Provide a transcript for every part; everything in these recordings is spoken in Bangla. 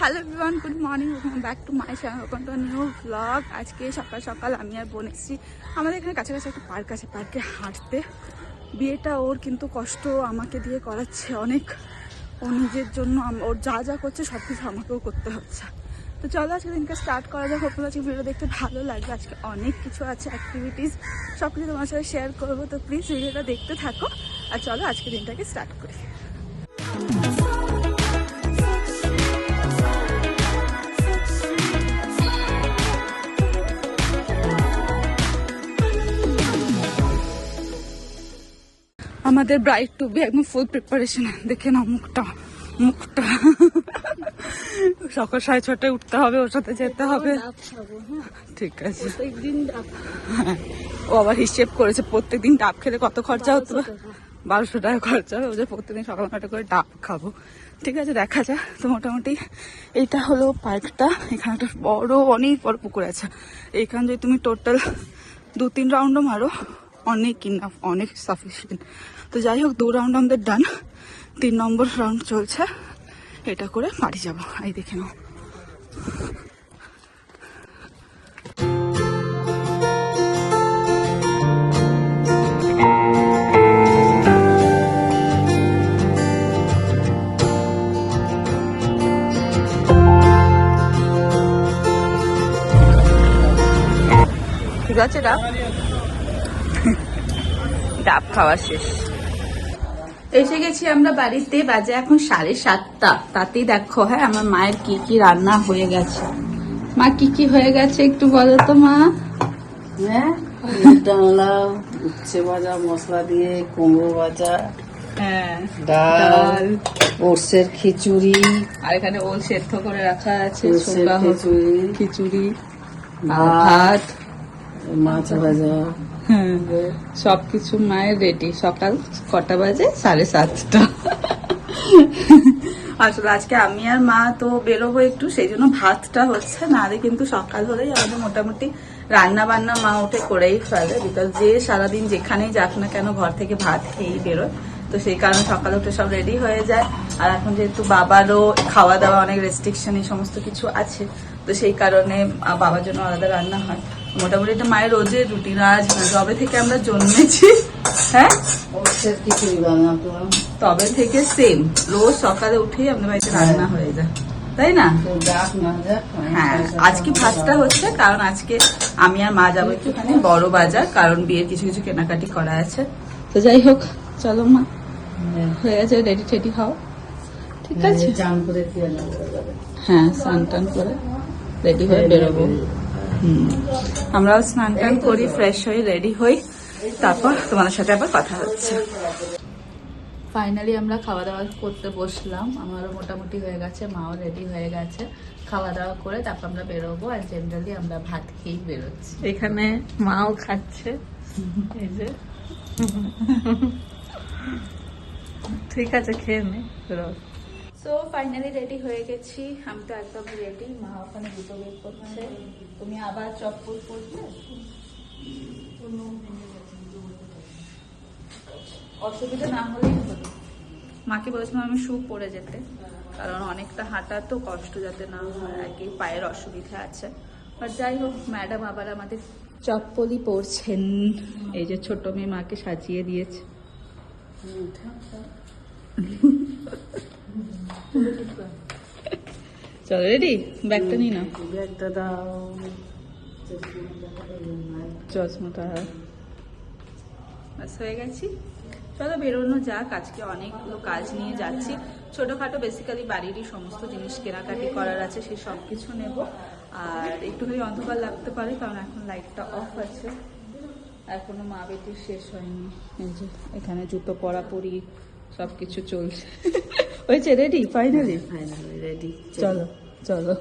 Hello everyone, good morning, welcome back to my channel, welcome to new blog. আজকে সকাল সকাল আমি আর বোন এসেছি আমাদের এখানে কাছাকাছি একটা পার্ক আছে, পার্কে হাঁটতে। বিয়েটা ওর কিন্তু কষ্ট আমাকে দিয়ে করাচ্ছে অনেক, ও নিজের জন্য ওর যা যা করছে সব কিছু আমাকেও করতে হচ্ছে। তো চলো আজকে দিনকে স্টার্ট করা যাক। হোপফুলি আজকে ভিডিও দেখতে ভালো লাগবে। আজকে অনেক কিছু আছে, অ্যাক্টিভিটিস, সব কিছু তোমার সাথে শেয়ার করবো। তো প্লিজ ভিডিওটা দেখতে থাকো আর চলো আজকে দিনটাকে স্টার্ট করি। আমাদের ব্রাইড টু বি একদম ফুল প্রিপারেশন। দেখে নাও মুখটা মুখটা সকাল 6:30টায় উঠতে হবে, ওর সাথে যেতে হবে। ঠিক আছে, ও আবার হিসেব করেছে প্রত্যেকদিন ডাব খেলে কত খরচা হতো। 1200 টাকা খরচা হবে, ও যে প্রত্যেকদিন সকাল 9টা করে ডাব খাবো। ঠিক আছে, দেখা যায়। তো মোটামুটি এইটা হলো পার্কটা। এখানে একটা বড় অনেক বড় পুকুর আছে। এইখানে যদি তুমি টোটাল 2-3 রাউন্ডও মারো অনেক ইনাফ, অনেক সাফিসিয়েন্ট। তো যাই হোক, 2 রাউন্ড আমাদের ডান, 3 নম্বর রাউন্ড চলছে। এটা করে বাড়ি যাবো। এই দেখে নাও, ঠিক আছে। ডাব খাওয়া শেষ, এসে গেছি আমরা বাড়িতে। বাজে এখন 7:30। তাতেই দেখো, হ্যাঁ, আমার মায়ের কি কি রান্না হয়ে গেছে। মা কি কি হয়ে গেছে একটু বলো তো মা। হ্যাঁ, ডালনা, উচ্ছে ভাজা মশলা দিয়ে, কুমড়ো ভাজা, হ্যাঁ, ডাল, ওটসের খিচুড়ি, আর এখানে ওল সেদ্ধ করে রাখা আছে, ওটসের ছোকা খিচুড়ি, খিচুড়ি, ভাত, ভাত, মাছ ভাজা। হ্যাঁ, সবকিছু মায়ের রেডি। সকাল কটা বাজে? 7:30। আসলে আজকে আমি আর মা তো বেরোবো একটু, সেই জন্য ভাতটা হচ্ছে না। আরে কিন্তু সকাল হলেই আমাদের মোটামুটি রান্না বান্না মা উঠে করেই ফেলে, বিকজ যে সারাদিন যেখানেই যাক না কেন ঘর থেকে ভাত খেয়েই বেরোয়। তো সেই কারণে সকালে উঠে সব রেডি হয়ে যায়। আর এখন যেহেতু বাবারও খাওয়া দাওয়া অনেক রেস্ট্রিকশন, এই সমস্ত কিছু আছে, তো সেই কারণে বাবার জন্য আলাদা রান্না হয়। মোটামুটি এটা মায়ের রোজের রুটিন। আজ যবে থেকে আমরা জন্মেছি, হ্যাঁ, ওটসের খিচুড়ি বানাতো, তবে থেকে সেম রোজ সকালে উঠেই আমাদের বাড়িতে রান্না হয়ে যায়, তাই না? ডাক না যাক। হ্যাঁ, আজকে ভাতটা হচ্ছে কারণ আজকে আমি আর মা যাবো একটুখানি বড় বাজার, কারণ বিয়ের কিছু কিছু কেনাকাটি করা আছে। তো যাই হোক, চলো মা, হয়ে গেছে, রেডি টেডি হও। ঠিক আছে, চান করে দিয়ে নেবো। হ্যাঁ, স্নান টান করে রেডি হয়ে বেরোবো। আমরাও স্নান টান করি, ফ্রেশ হই, রেডি হই, তারপর তোমাদের সাথে আবার কথা হচ্ছে। ফাইনালি আমরা খাওয়া দাওয়া করতে বসলাম। আমারও মোটামুটি হয়ে গেছে, মাও রেডি হয়ে গেছে। খাওয়া দাওয়া করে তারপর আমরা বেরোবো। আর জেনারেলি আমরা ভাত খেয়েই বেরোচ্ছি। এখানে মাও খাচ্ছে, এই যে। ঠিক আছে, খেয়ে নে। সো ফাইনালি রেডি হয়ে গেছি। আমি তো একদম রেডি। মা ওখানে জুতো বের করছে। তুমি আবার চপ্পল পরবে? অসুবিধা না হলেই হলো। মাকে বলেছিলাম আমি শু পরে যেতে, কারণ অনেকটা হাঁটা তো, কষ্ট যাতে না হয় আর কি, পায়ের অসুবিধা আছে। আর যাই হোক, ম্যাডাম আবার আমাদের চপ্পলই পরছেন। এই যে ছোট মেয়ে মাকে সাজিয়ে দিয়েছে। চলো রেডি, ব্যাগটা নিই না, ব্যাগটা দাও, চশমাটা। ব্যাস হয়ে গেছি, চলো বেরোনো যাক। আজকে অনেকগুলো কাজ নিয়ে যাচ্ছি, ছোটখাটো বেসিক্যালি বাড়িরই সমস্ত জিনিস কেনাকাটি করার আছে, সেই সব কিছু নেব। আর একটুখানি অন্ধকার লাগতে পারে কারণ এখন লাইটটা অফ আছে, এখনো মা বেটির শেষ হয়নি। এই যে এখানে জুতো পরাপরি সবকিছু চলছে। হয়েছে রেডি? Finally ready. চলো চলো,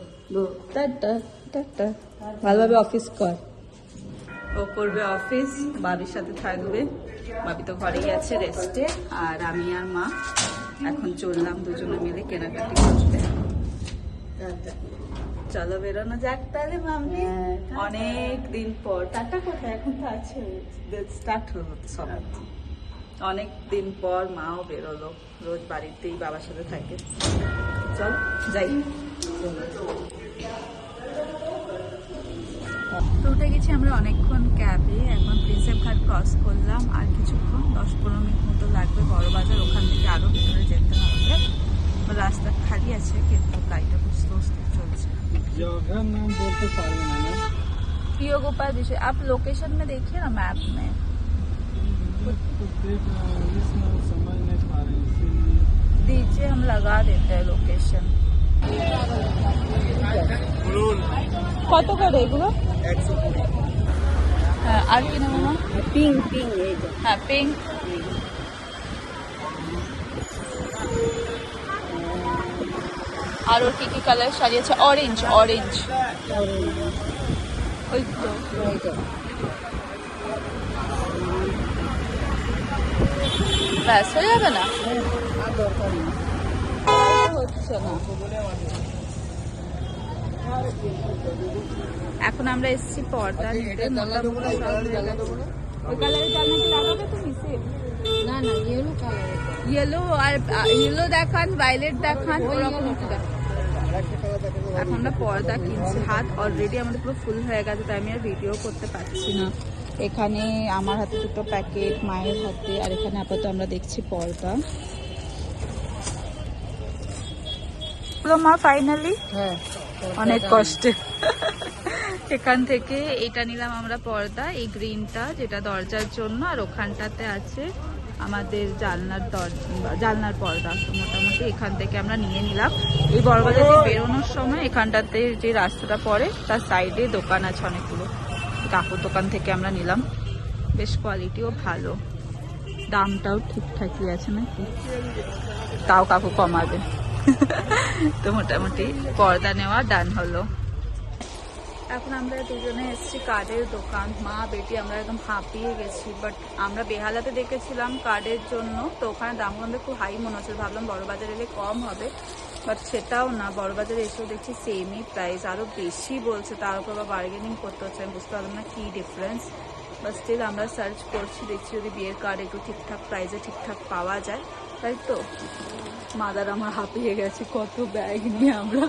টাটা টাটা। ভালোভাবে অফিস কর। ও করবে অফিস, বাবির সাথে থাকবে। বাবি তো ঘরেই আছে রেস্টে। আর আমি আর মা এখন চললাম দুজনে মিলে কেনাকাটি করতে। চলো বেরোনো যাক তাহলে মামনি। অনেক দিন পর। টাটা কোথায়? এখন তো আছে, স্টার্ট হলো সব। অনেক দিন পর মাও বেরোলো, রোজ বাড়িতেই বাবার সাথে থাকে। চল যাই। তো উঠে গেছি আমরা অনেকক্ষণ ক্যাবে, এখন প্রিন্সেপ ঘাট ক্রস করলাম, আর কিছুক্ষণ 10-15 মিনিট মতো লাগবে বড়বাজার, ওখান থেকে আরো ভিতরে যেতে হবে। রাস্তা খালি আছে কিন্তু গাড়িটা বুঝতে বুঝতে চলছে। जगह नाम बोलते पाएंगे ना प्रियो गोपाल विषय आप लोकेशन में देखिए ना, मैप में तो देख रहा हूँ, इसमें समझ नहीं पा रहे इसीलिए दीजिए, हम लगा देते हैं लोकेशन। কত করে এগুলো? 120 হ্যাঁ, আর কি নেবো মা? পিঙ্ক পিঙ্ক এই যে হ্যাঁ, পিঙ্ক। আর ওর কি কি কালার সাজিয়েছে? অরেঞ্জ, অরেঞ্জ ওই তো। এই যে ব্যাস হয়ে যাবে না? আর দরকার নেই। হচ্ছে না। এখন আমরা এসেছি পর্দা নিতে। মোটামুটি সব হয়ে গেছে। ওই কালারের জানলাটি লাগাবে তুমি? সেম না না ইয়েলো কালার ইয়েলো, আর ইয়েলো দেখান, ভায়োলেট দেখান, ওরকম একটু দেখান। এখন আমরা পর্দা কিনছি। হাত অলরেডি আমাদের পুরো ফুল হয়ে গেছে, তাই আমি আর ভিডিও করতে পারছি না। এখানে আমার হাতে দুটো প্যাকেট, মায়ের হাতে, আর এখানে আপাতত আমরা দেখছি পর্দা। মা ফাইনালি হ্যাঁ অনেক কষ্টে এখান থেকে এটা নিলাম আমরা পর্দা, এই গ্রিনটা যেটা দরজার জন্য, আর ওখানটাতে আছে আমাদের জানলার পর্দা। তো মোটামুটি এখান থেকে আমরা নিয়ে নিলাম। এই বড়বাজার দিয়ে বেরোনোর সময় এখানটাতে যে রাস্তাটা পড়ে তার সাইডে দোকান আছে অনেকগুলো, কাকুর দোকান থেকে আমরা নিলাম। বেশ কোয়ালিটিও ভালো, দামটাও ঠিকঠাকই আছে নাকি, তাও কাকু কমাবে। তো মোটামুটি পর্দা নেওয়া ডান হলো। এখন আমরা দুজনে এসেছি কার্ডের দোকান, মা বেটি আমরা একদম হাঁপিয়ে গেছি। বাট আমরা বেহালাতে দেখেছিলাম কার্ডের জন্য, তো ওখানে দামগুলো আমাদের খুব হাই মনে হচ্ছে, ভাবলাম বড়বাজার এলে কম হবে, বাট সেটাও না। বড়বাজারে এসেও দেখছি সেমই প্রাইস, আরও বেশি বলছে, তার উপর বা বার্গেনিং করতে হচ্ছে। আমি বুঝতে পারলাম না কী ডিফারেন্স, বাট স্টিল আমরা সার্চ করছি, দেখছি যদি বিয়ের কার্ড একটু ঠিকঠাক প্রাইসে ঠিকঠাক পাওয়া যায়, তাই তো। মাদার আমার হাঁপিয়ে গেছে, কত ব্যাগ নিয়ে আমরা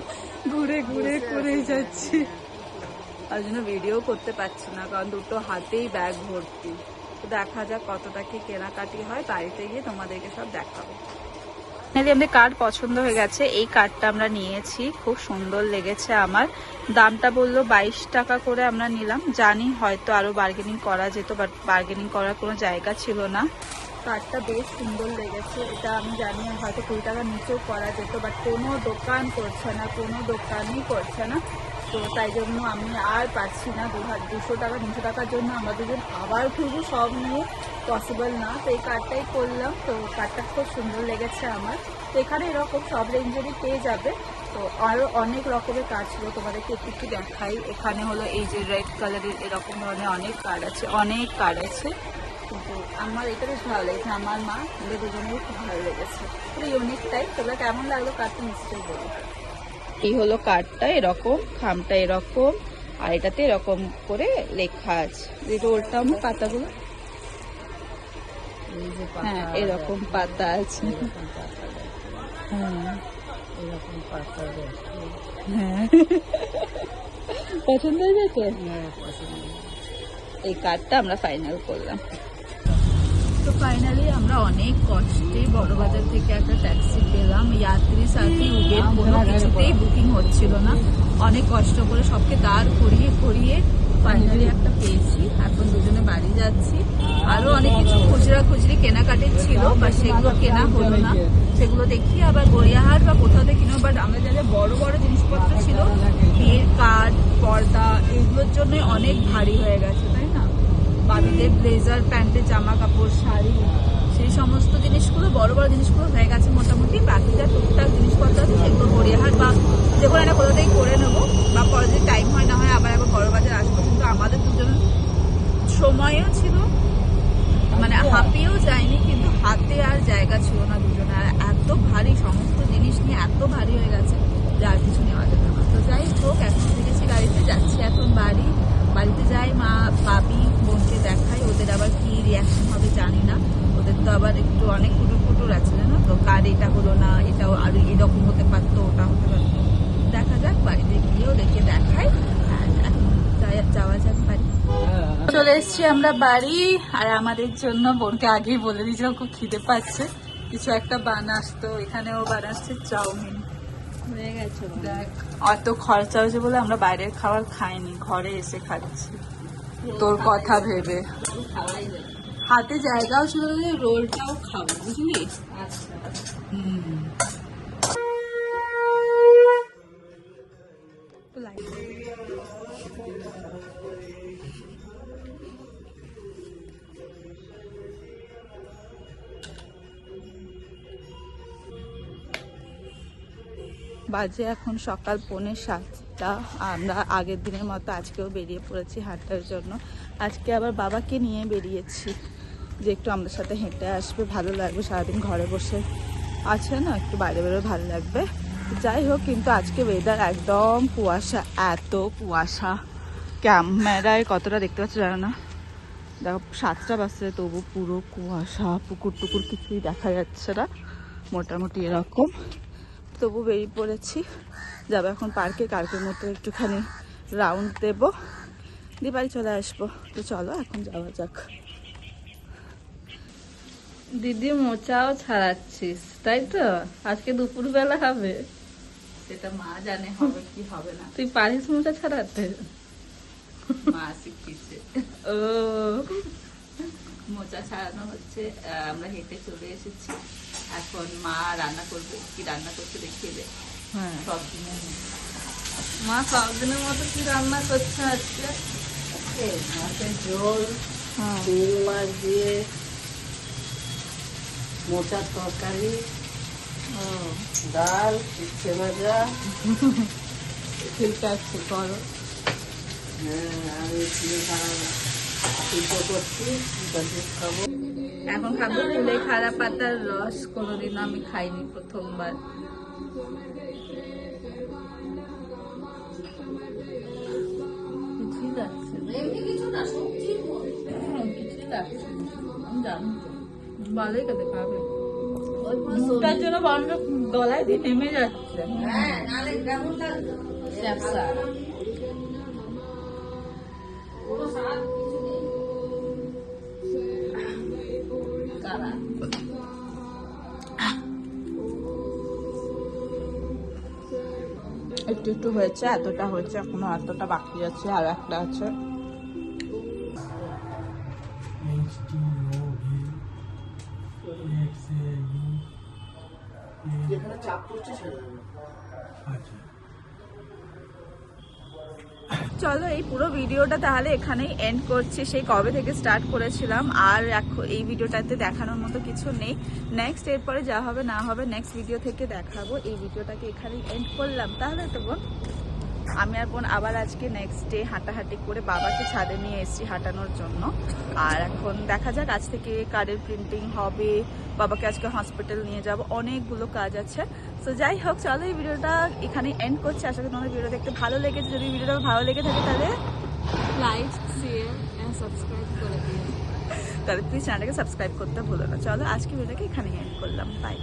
ঘুরে ঘুরে করে যাচ্ছি, তার জন্য ভিডিও করতে পারছি না, কারণ দুটো হাতেই ব্যাগ ভর্তি। তো দেখা যাক কতটা কি কেনাকাটি হয়, বাড়িতে গিয়ে তোমাদেরকে সব দেখাবো। আমাদের কার্ড পছন্দ হয়ে গেছে, এই কার্ডটা আমরা নিয়েছি, খুব সুন্দর লেগেছে আমার। দামটা বললো 22 টাকা করে আমরা নিলাম। জানি হয়তো আরো বার্গেনিং করা যেত, বাট বার্গেনিং করার কোনো জায়গা ছিল না। কার্ডটা বেশ সুন্দর লেগেছে, এটা আমি জানি হয়তো 20 টাকার নিচেও করা যেত, বাট কোনো দোকান করছে না, কোনো দোকানই করছে না। তো তাই জন্য আমি আর পাচ্ছি না, 200 টাকা 300 টাকার জন্য আমরা দুজন আবার ঘুরবো, সব নিয়ে পসিবল না। তো এই কার্ডটাই করলাম। তো কার্ডটা খুব সুন্দর লেগেছে আমার। তো এখানে এরকম সব রেঞ্জেরই পেয়ে যাবে। তো আরও অনেক রকমের কার্ড ছিল, তোমাদেরকে একটু দেখাই। এখানে হলো এই যে রেড কালারের এরকম ধরনের অনেক কার্ড আছে, অনেক কার্ড আছে। কিন্তু আমার এটা বেশ ভালো লেগেছে, আমার মা আমাদের দুজনেই খুব ভালো লেগেছে, পুরো ইউনিক টাইপ। তোমরা কেমন লাগলো কার্ডটা নিশ্চয়ই বলো। এই হলো কার্ডটা, এরকম খামটা এরকম, আর এটাতে এরকম করে লেখা আছে। রোলটা আমার পাতাগুলো, এই যে হ্যাঁ এরকম পাতা আছে। হ্যাঁ এরকম পাতা হ্যাঁ, পছন্দ হয়ে গেছে। এই কার্ডটা আমরা ফাইনাল করলাম। তো ফাইনালি আমরা অনেক কষ্টে বড়বাজার থেকে একটা ট্যাক্সি পেলাম। যাত্রী সাথী উবের কোনো কিছুতেই বুকিং হচ্ছিল না, অনেক কষ্ট করে সবকে দাঁড় করিয়ে করিয়ে ফাইনালি একটা পেয়েছি। এখন দুজনে বাড়ি যাচ্ছি। আরো অনেক কিছু খুচরি কেনাকাটির ছিল, বা সেগুলো কেনা হলো না, সেগুলো দেখি আবার গড়িয়াহাট বা কোথাও থেকে কিনো। বাট আমরা যা বড় বড় জিনিসপত্র ছিল, বিয়ের কার্ড, পর্দা, এগুলোর জন্য অনেক ভারী হয়ে গেছে, তাই না। বাবিদের ব্লেজার, প্যান্টের জামা কাপড়, শাড়ি, সেই সমস্ত জিনিসগুলো, বড় বড় জিনিসগুলো হয়ে গেছে মোটামুটি। বাকি যা টুকটাক জিনিসপত্র আছে সেগুলো গড়িয়াহাট বা যেগুলো একটা কোথাতেই করে নেবো, বা পরে যদি টাইম হয় না হয় আবার একবার বড়বাজার আসবো। কিন্তু আমাদের দুজনের সময়ও ছিল, মানে হাঁপিয়েও যায়নি, কিন্তু হাতে আর জায়গা ছিল না দুজনে। আর এত ভারী, সমস্ত জিনিস নিয়ে এত ভারী হয়ে গেছে যে আর কিছু নেওয়া যেত না। তো যাই হোক, এখন গেছি গাড়িতে, যাচ্ছি এখন বাড়িতে যাই। মা, বাবি, বোনকে দেখাই, ওদের আবার কি রিয়াকশন হবে জানি না। ওদের তো আবার একটু অনেক কুটুর আছে, জানো তো, কার এটা হলো না, এটাও আর এরকম হতে পারতো, ওটা হতে পারতো, দেখা চলে এসেছি আমরা বাড়ি। আর আমাদের জন্য বোনকে আগেই বলে দিয়েছিলাম খুব খিদে পাচ্ছে, কিছু একটা বানাস। তো এখানেও বানাচ্ছে চাউমিন। হয়ে গেছে দেখ অত খরচা হয়েছে বলে আমরা বাইরের খাবার খাইনি, ঘরে এসে খাচ্ছি তোর কথা ভেবে। খাওয়াই যাবে। হাতে জায়গাও ছিল যে রোলটাও খাবো, বুঝলি? আচ্ছা বাজে এখন সকাল 6:45। আমরা আগের দিনের মতো আজকেও বেরিয়ে পড়েছি হাঁটার জন্য। আজকে আবার বাবাকে নিয়ে বেরিয়েছি যে একটু আমাদের সাথে হেঁটে আসবে, ভালো লাগবে। সারাদিন ঘরে বসে আছে না, একটু বাইরে বেরোয় ভালো লাগবে। যাই হোক, কিন্তু আজকে ওয়েদার একদম কুয়াশা, এত কুয়াশা। ক্যামেরায় কতটা দেখতে পাচ্ছ জানো না, দেখো 7টা বাজছে তবু পুরো কুয়াশা, পুকুর টুকুর কিছুই দেখা যাচ্ছে না, মোটামুটি এরকম। তবু বেরিয়ে পড়েছি, যাবো এখন পার্কে। কার্কের মতো একটুখানি রাউন্ড দেবো, দিয়ে বাড়ি চলে আসবো। তো চলো এখন যাওয়া যাক। দিদি মোচাও ছাড়াচ্ছিস তাই তো? আজকে দুপুরবেলা হবে? সেটা মা জানে হবে কি হবে না, তুই পারিস মোচা ছাড়াতে? মা শিখিয়েছে। ও মোচা ছাড়ানো হচ্ছে। আমরা হেঁটে চলে এসেছি, এখন মা রান্না করবে। কি রান্না করছে দেখিয়ে দে। হ্যাঁ, সব দিনের মতো। মা সবদিনের মতো কি রান্না করছে আজকে? মাছের ঝোল, চিংড়ি মাছ দিয়ে মোচার তরকারি, ডাল, উচ্ছে ভাজা। ঠিক আছে করো। হ্যাঁ, আমি সিদ্ধ করছি, দুধ খাবো। এখন খাবো কুলে খাড়া পাতার রস, কোনোদিন আমি খাইনি, প্রথমবার। কিছুই লাগছে না। কিছুই লাগছে না। আমি জানি তো। ভালোই খেতে পাবে। ওই পুরো দুধটার জন্য বন্ধ গলায় দিয়ে নেমে যাচ্ছে। হ্যাঁ, নালে কেমন লাগছে? স্যাপসা। পুরো স্বাদ কিছু নেই। কারা? একটু একটু হয়েছে, এতটা হয়েছে, এখনো এতটা বাকি আছে, আর একটা আছে। যেখানে চাপ পড়ছে সেটা আচ্ছা। চলো এই পুরো ভিডিওটা তাহলে এখানেই এন্ড করছি। সেই কবে থেকে স্টার্ট করেছিলাম, আর এখন এই ভিডিওটাতে দেখানোর মতো কিছু নেই। নেক্সট এরপরে যা হবে না হবে নেক্সট ভিডিও থেকে দেখাবো। এই ভিডিওটাকে এখানেই এন্ড করলাম। তাহলে তো বোন, আমি আর বোন আবার আজকে নেক্সট ডে হাঁটাহাঁটি করে বাবাকে ছাদে নিয়ে এসেছি হাঁটানোর জন্য। আর এখন দেখা যাক, আজ থেকে কার্ডের প্রিন্টিং হবে, বাবাকে আজকে হসপিটাল নিয়ে যাব, অনেকগুলো কাজ আছে। তো যাই হোক, চলো এই ভিডিওটা এখানে এন্ড করছি। আশা করি তোমাদের ভিডিও দেখতে ভালো লেগেছে। যদি ভিডিওটা ভালো লেগে থাকে তাহলে লাইক, শেয়ার এন্ড সাবস্ক্রাইব করে দিও। তাহলে প্লিজ চ্যানেলটাকে সাবস্ক্রাইব করতে ভুলো না। চলো আজকে ভিডিওটাকে এখানেই এন্ড করলাম। বাই।